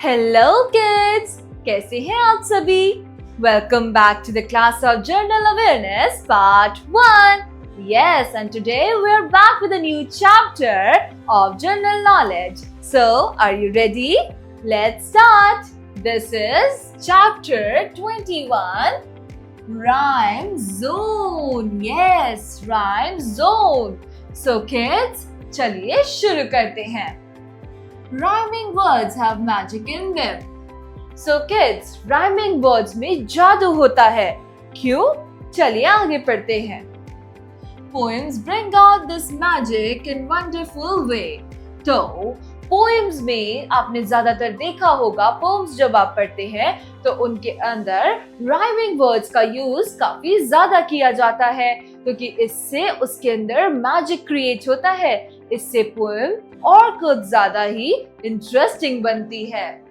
Hello kids, कैसे हैं आप सभी? Welcome back to the class of general awareness part 1. Yes, and today we are back with a new chapter of general knowledge. So, are you ready? Let's start. This is chapter 21, Rhyme Zone. Yes, Rhyme Zone. So kids, चलिए शुरू करते हैं. Rhyming words have magic in them. So kids, rhyming words में जादू होता है. क्यों? चलिए आगे पढ़ते हैं. Poems bring out this magic in wonderful way. तो poems में आपने ज्यादातर देखा होगा, poems जब आप पढ़ते हैं तो उनके अंदर rhyming words का यूज काफी ज्यादा किया जाता है, क्योंकि इससे उसके अंदर मैजिक क्रिएट होता है. इससे पोएम और कुछ ज्यादा ही इंटरेस्टिंग बनती है.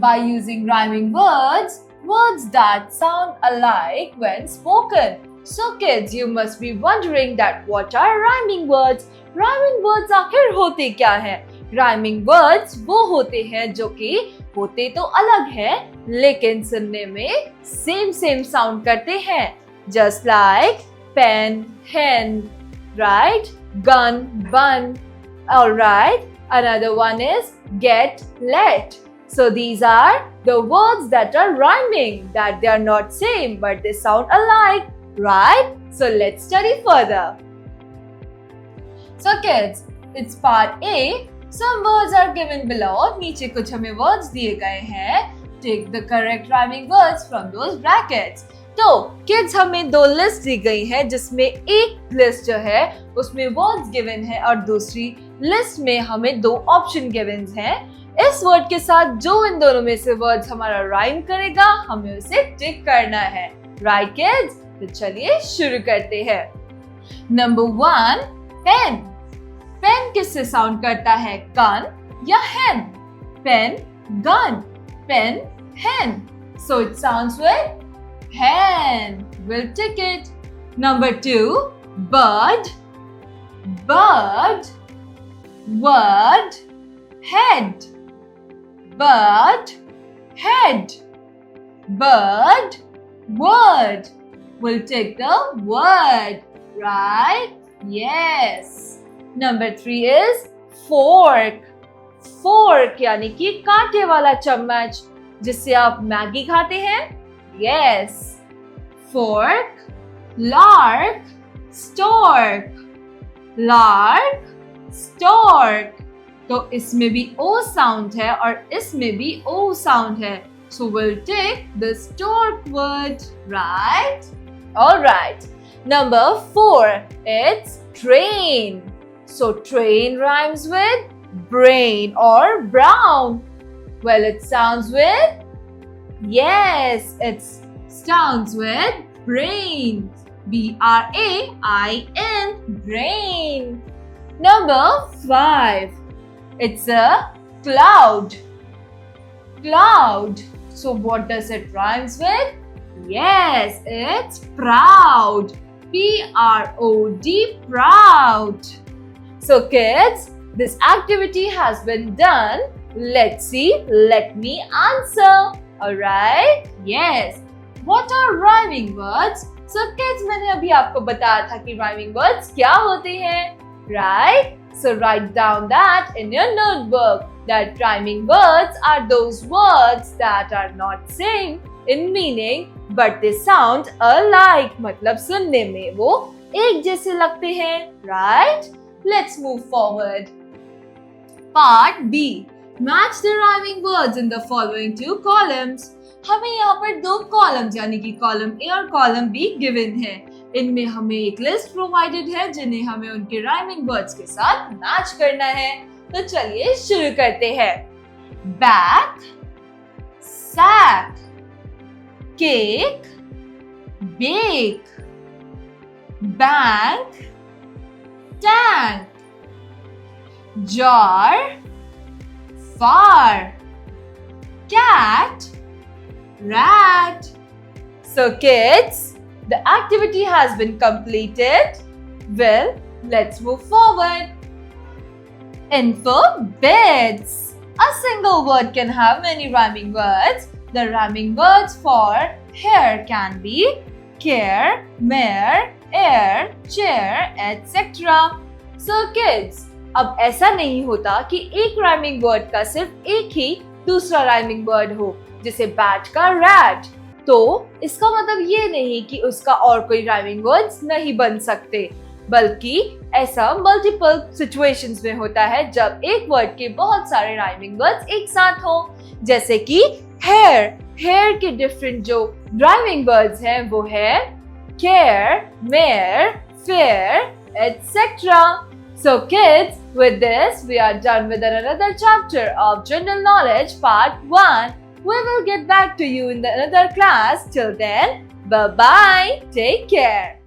By using rhyming words, words that sound alike when spoken. So kids, you must be wondering that what are rhyming words? Rhyming words आखिर होते क्या हैं? Rhyming words वो होते हैं जो कि होते तो अलग हैं, लेकिन सुनने में सेम साउंड करते हैं. Just like pen, hen, right? Gun, bun. Alright, another one is get, let. So these are the words that are rhyming, that they are not same but they sound alike, right? So let's study further. So kids, it's part A. Some words are given below. नीचे कुछ हमें words दिए गए हैं. Take the correct rhyming words from those brackets. तो kids हमें दो list दी गई है, जिसमें एक लिस्ट जो है उसमें वर्ड्स गिवन है और दूसरी लिस्ट में हमें दो ऑप्शन गिवन हैं. इस वर्ड के साथ जो इन दोनों में से वर्ड्स हमारा राइम करेगा, हमें उसे टिक करना है. Right kids? तो चलिए शुरू करते हैं. Number 1, pen. पेन किससे साउंड करता है, गन या hen? Pen, gun, pen, hen. So it sounds with hen. We'll tick it. Number 2, bird. Bird. Word. Head. Bird. Head. Bird. Word. We'll take the word. Right? Yes. Number 3 is fork. Fork यानी कि कांटे वाला चम्मच, जिससे आप Maggi खाते हैं. Yes. Fork, lark, stork. Lark, stork. तो इसमें भी O sound है और इसमें भी O sound है. So we'll take the stork word, right? Alright. Number 4, it's train. So train rhymes with brain or brown. Well, it sounds with, yes, it sounds with brain. B-R-A-I-N, brain. Number 5, it's a cloud. Cloud. So what does it rhymes with? Yes, it's proud. P-R-O-D, proud. So kids, this activity has been done. Let's see. Let me answer. Alright? Yes. What are rhyming words? So kids, मैंने अभी आपको बताया था कि rhyming words क्या होते हैं, right? So write down that in your notebook, that rhyming words are those words that are not same in meaning but they sound alike. मतलब सुनने में वो एक जैसे लगते हैं, right? Let's move forward. Part B. Match the rhyming words in the following 2 columns. हमें यहाँ पर 2 कॉलम्स यानी कि कॉलम A और कॉलम B गिवन है. इनमें हमें एक लिस्ट प्रोवाइडेड है जिन्हें हमें उनके राइमिंग वर्ड्स के साथ मैच करना है. तो चलिए शुरू करते हैं. Back, sack, cake, bake, bank, tank, jar, far, cat, rat. So kids, the activity has been completed. Well, let's move forward. N for beds. A single word can have many rhyming words. The rhyming words for hair can be care, mare, air, chair, etc. So kids, अब ऐसा नहीं होता कि एक rhyming word का सिर्फ एक ही दूसरा rhyming word हो, जैसे bat का rat. तो इसका मतलब ये नहीं कि उसका और कोई rhyming words नहीं बन सकते, बल्कि ऐसा मल्टीपल सिचुएशंस में होता है जब एक वर्ड के बहुत सारे राइमिंग वर्ड्स एक साथ हो, जैसे कि हेयर. हेयर के डिफरेंट जो राइमिंग वर्ड्स हैं वो है care, mayor, fair, etcetera. So kids, with this we are done with another chapter of General Knowledge Part 1. We will get back to you in the another class. Till then, bye bye. Take care.